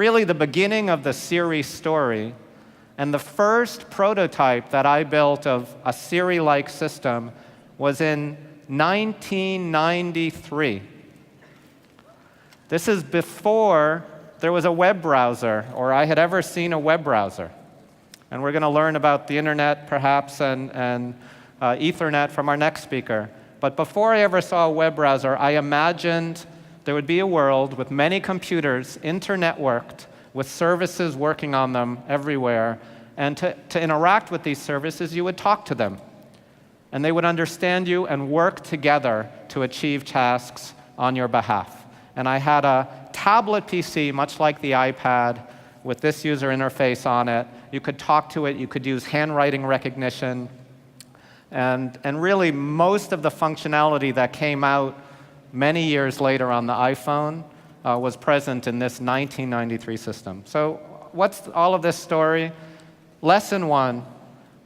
really the beginning of the Siri story. And the first prototype that I built of a Siri-like system was in 1993. This is before there was a web browser, or I had ever seen a web browser. And we're going to learn about the internet, perhaps, and Ethernet from our next speaker. But before I ever saw a web browser, I imagined there would be a world with many computers, internetworked, with services working on them everywhere. And to interact with these services, you would talk to them. And they would understand you and work together to achieve tasks on your behalf. And I had a tablet PC, much like the iPad, with this user interface on it. You could talk to it. You could use handwriting recognition. And really, most of the functionality that came out many years later on the iPhone was present in this 1993 system. So what's all of this story? Lesson 1,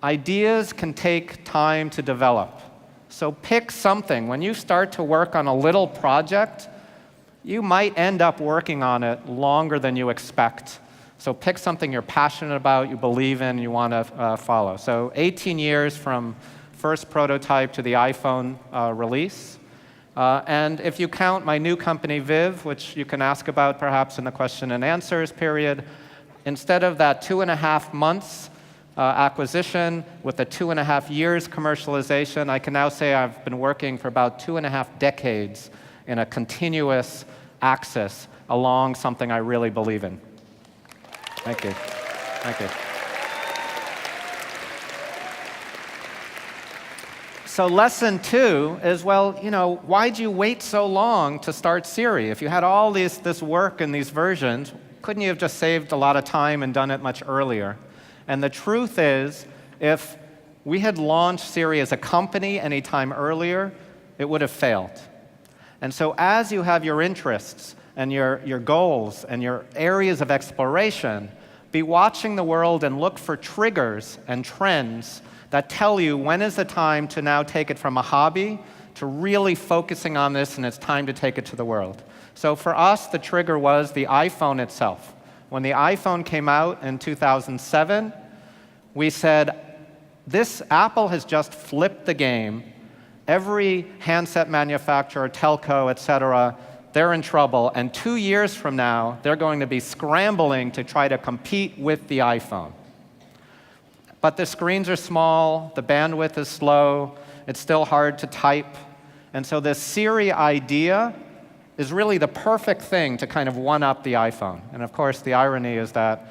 ideas can take time to develop. So pick something. When you start to work on a little project, you might end up working on it longer than you expect. So pick something you're passionate about, you believe in, you want to follow. So 18 years from first prototype to the iPhone release. And if you count my new company, Viv, which you can ask about perhaps in the question and answers period, instead of that 2.5 months acquisition with a 2.5 years commercialization, I can now say I've been working for about 2.5 decades in a continuous axis along something I really believe in. Thank you. Thank you. So lesson 2 is, well, why'd you wait so long to start Siri? If you had all this work and these versions, couldn't you have just saved a lot of time and done it much earlier? And the truth is, if we had launched Siri as a company any time earlier, it would have failed. And so as you have your interests and your goals and your areas of exploration, be watching the world and look for triggers and trends that tell you when is the time to now take it from a hobby to really focusing on this, and it's time to take it to the world. So for us, the trigger was the iPhone itself. When the iPhone came out in 2007, we said, Apple has just flipped the game. Every handset manufacturer, telco, et cetera, they're in trouble. And 2 years from now, they're going to be scrambling to try to compete with the iPhone. But the screens are small, the bandwidth is slow, it's still hard to type. And so this Siri idea is really the perfect thing to kind of one-up the iPhone. And of course, the irony is that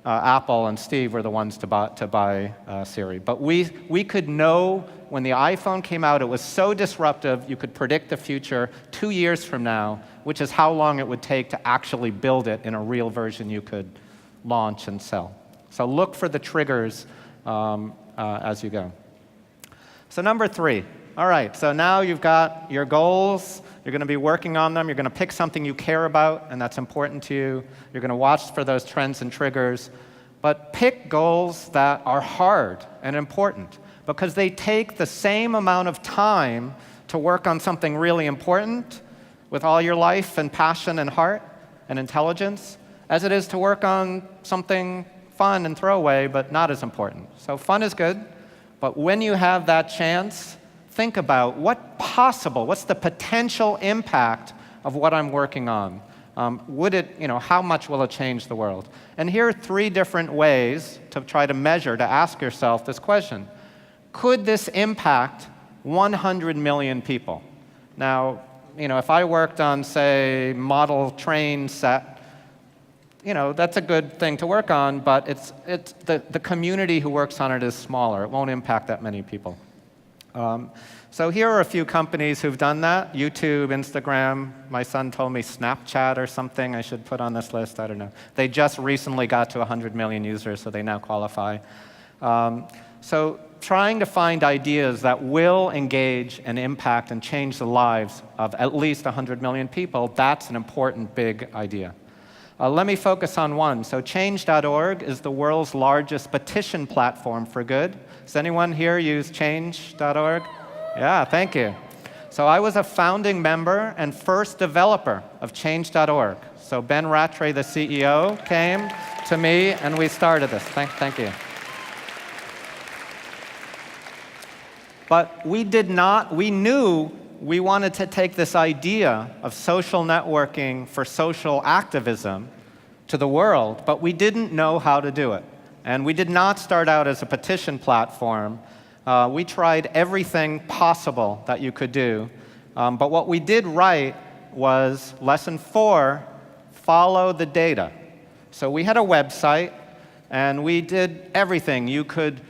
Apple and Steve were the ones to buy Siri. But we could know when the iPhone came out, it was so disruptive, you could predict the future 2 years from now, which is how long it would take to actually build it in a real version you could launch and sell. So look for the triggers as you go. So number 3. All right, so now you've got your goals. You're going to be working on them. You're going to pick something you care about, and that's important to you. You're going to watch for those trends and triggers. But pick goals that are hard and important, because they take the same amount of time to work on something really important with all your life and passion and heart and intelligence as it is to work on something fun and throwaway, but not as important. So fun is good, but when you have that chance, think about what's the potential impact of what I'm working on? How much will it change the world? And here are 3 different ways to try to measure, to ask yourself this question. Could this impact 100 million people? Now, if I worked on, say, model train set, that's a good thing to work on, but it's the community who works on it is smaller. It won't impact that many people. So here are a few companies who've done that. YouTube, Instagram, my son told me Snapchat or something I should put on this list, I don't know. They just recently got to 100 million users, so they now qualify. So trying to find ideas that will engage and impact and change the lives of at least 100 million people, that's an important big idea. Let me focus on one. So change.org is the world's largest petition platform for good. Does anyone here use change.org? Yeah, thank you. So I was a founding member and first developer of change.org. So Ben Rattray, the CEO, came to me, and we started this. Thank you. But we knew we wanted to take this idea of social networking for social activism to the world, but we didn't know how to do it. And we did not start out as a petition platform. We tried everything possible that you could do. But what we did right was lesson 4, follow the data. So we had a website, and we did everything. You could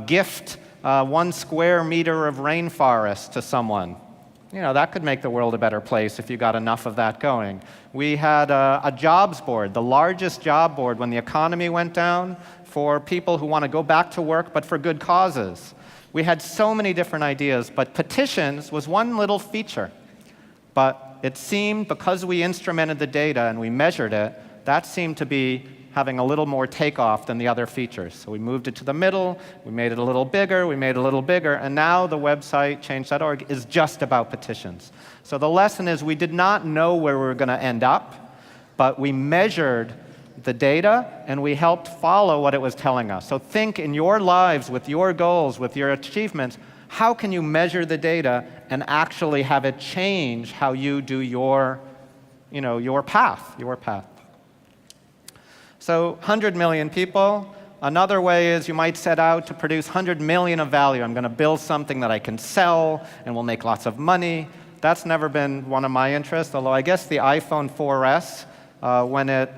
gift 1 square meter of rainforest to someone. You know, that could make the world a better place if you got enough of that going. We had a jobs board, the largest job board when the economy went down for people who want to go back to work, but for good causes. We had so many different ideas, but petitions was one little feature. But it seemed, because we instrumented the data and we measured it, that seemed to be having a little more takeoff than the other features. So we moved it to the middle, we made it a little bigger, and now the website, change.org, is just about petitions. So the lesson is we did not know where we were going to end up, but we measured the data, and we helped follow what it was telling us. So think in your lives, with your goals, with your achievements, how can you measure the data and actually have it change how you do your path. So 100 million people. Another way is you might set out to produce 100 million of value. I'm going to build something that I can sell and will make lots of money. That's never been one of my interests, although I guess the iPhone 4S, when it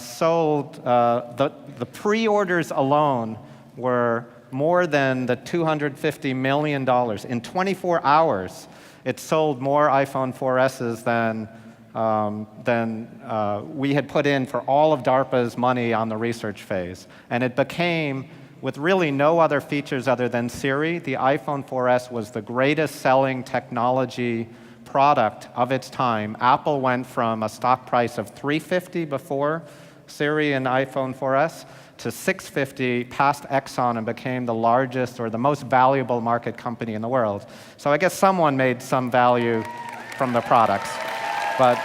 sold, the pre-orders alone were more than the $250 million. In 24 hours, it sold more iPhone 4Ss than we had put in for all of DARPA's money on the research phase. And it became, with really no other features other than Siri, the iPhone 4S was the greatest selling technology product of its time. Apple went from a stock price of $350 before Siri and iPhone 4S to $650 past Exxon and became the largest or the most valuable market company in the world. So I guess someone made some value from the products. But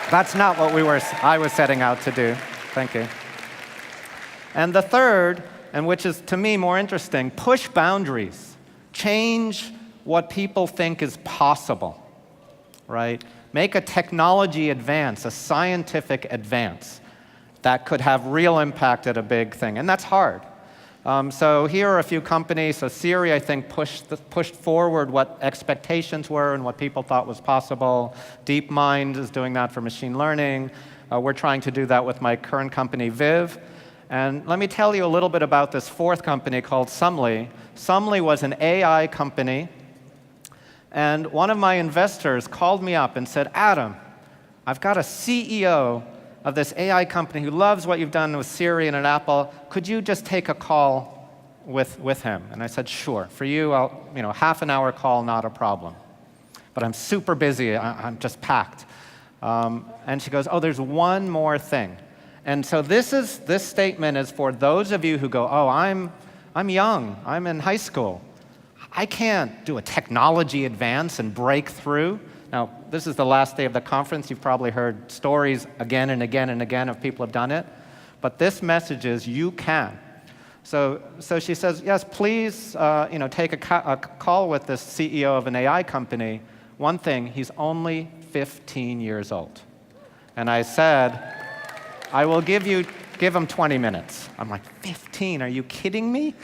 that's not what I was setting out to do. Thank you. And the third, and which is to me more interesting, push boundaries. Change what people think is possible, right? Make a technology advance, a scientific advance that could have real impact at a big thing. And that's hard. So here are a few companies. So Siri, I think, pushed forward what expectations were and what people thought was possible. DeepMind is doing that for machine learning. We're trying to do that with my current company, Viv. And let me tell you a little bit about this fourth company called Sumly. Sumly was an AI company. And one of my investors called me up and said, Adam, I've got a CEO of this AI company who loves what you've done with Siri and at Apple. Could you just take a call with him? And I said, sure. For you, half an hour call, not a problem. But I'm super busy. I'm just packed. And she goes, oh, there's one more thing. And so this statement is for those of you who go, oh, I'm young. I'm in high school. I can't do a technology advance and break through. Now, this is the last day of the conference. You've probably heard stories again and again and again of people who have done it. But this message is you can. So she says, yes, please take a call with this CEO of an AI company. One thing, he's only 15 years old. And I said, I will give him 20 minutes. I'm like, 15? Are you kidding me?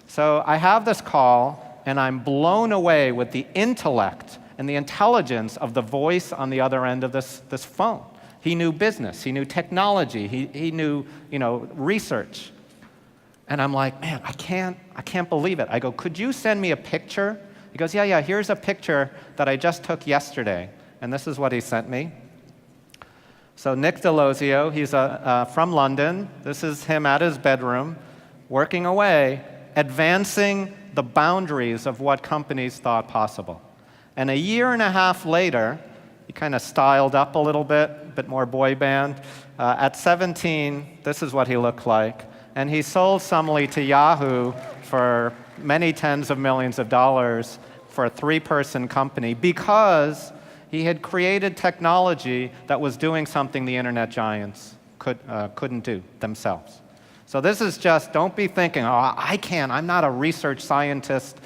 So I have this call, and I'm blown away with the intellect and the intelligence of the voice on the other end of this phone. He knew business, he knew technology, he knew research. And I'm like, man, I can't believe it. I go, could you send me a picture? He goes, yeah, here's a picture that I just took yesterday. And this is what he sent me. So Nick Delosio, he's from London. This is him at his bedroom, working away, advancing the boundaries of what companies thought possible. And a year and a half later, he kind of styled up a little bit, a bit more boy band. At 17, this is what he looked like. And he sold Sumly to Yahoo for many tens of millions of dollars for a 3-person company because He had created technology that was doing something the internet giants couldn't do themselves. So this is just, don't be thinking, oh, I can't, I'm not a research scientist,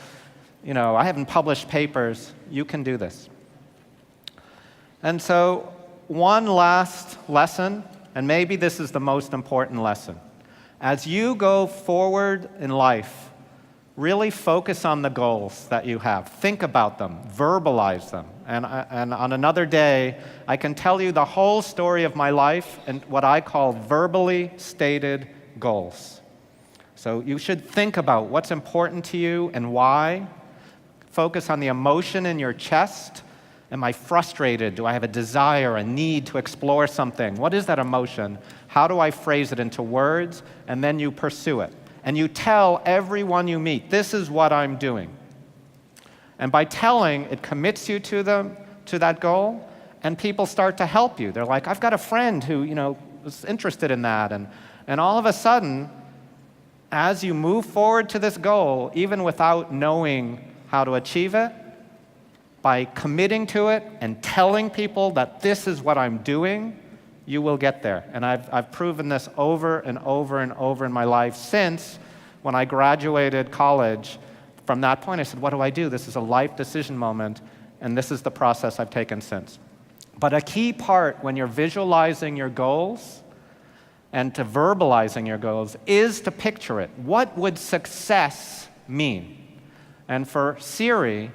I haven't published papers. You can do this. And so one last lesson, and maybe this is the most important lesson. As you go forward in life, really focus on the goals that you have. Think about them, verbalize them. And on another day, I can tell you the whole story of my life and what I call verbally stated goals. So you should think about what's important to you and why. Focus on the emotion in your chest. Am I frustrated? Do I have a desire, a need to explore something? What is that emotion? How do I phrase it into words? And then you pursue it. And you tell everyone you meet, this is what I'm doing. And by telling, it commits you to that goal, and people start to help you. They're like, I've got a friend who, was interested in that. And all of a sudden, as you move forward to this goal, even without knowing how to achieve it, by committing to it and telling people that this is what I'm doing, you will get there. And I've proven this over and over and over in my life since when I graduated college. From that point, I said, what do I do? This is a life decision moment, and this is the process I've taken since. But a key part when you're visualizing your goals and to verbalizing your goals is to picture it. What would success mean? And for Siri,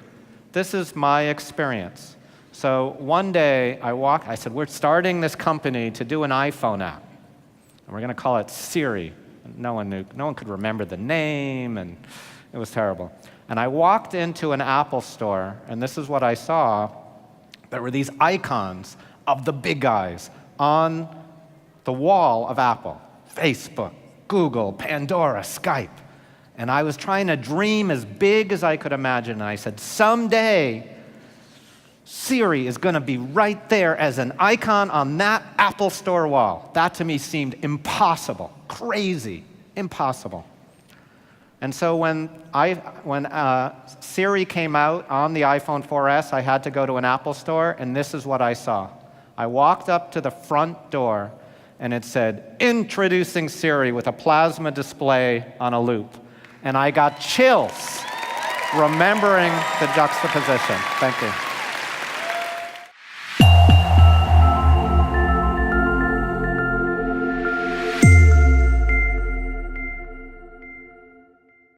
this is my experience. So one day I said, we're starting this company to do an iPhone app. And we're going to call it Siri. No one could remember the name, and it was terrible. And I walked into an Apple store, and this is what I saw. There were these icons of the big guys on the wall of Apple. Facebook, Google, Pandora, Skype. And I was trying to dream as big as I could imagine. And I said, someday, Siri is going to be right there as an icon on that Apple Store wall. That to me seemed impossible, crazy, impossible. And so when Siri came out on the iPhone 4S, I had to go to an Apple Store, and this is what I saw. I walked up to the front door, and it said, introducing Siri with a plasma display on a loop. And I got chills remembering the juxtaposition. Thank you.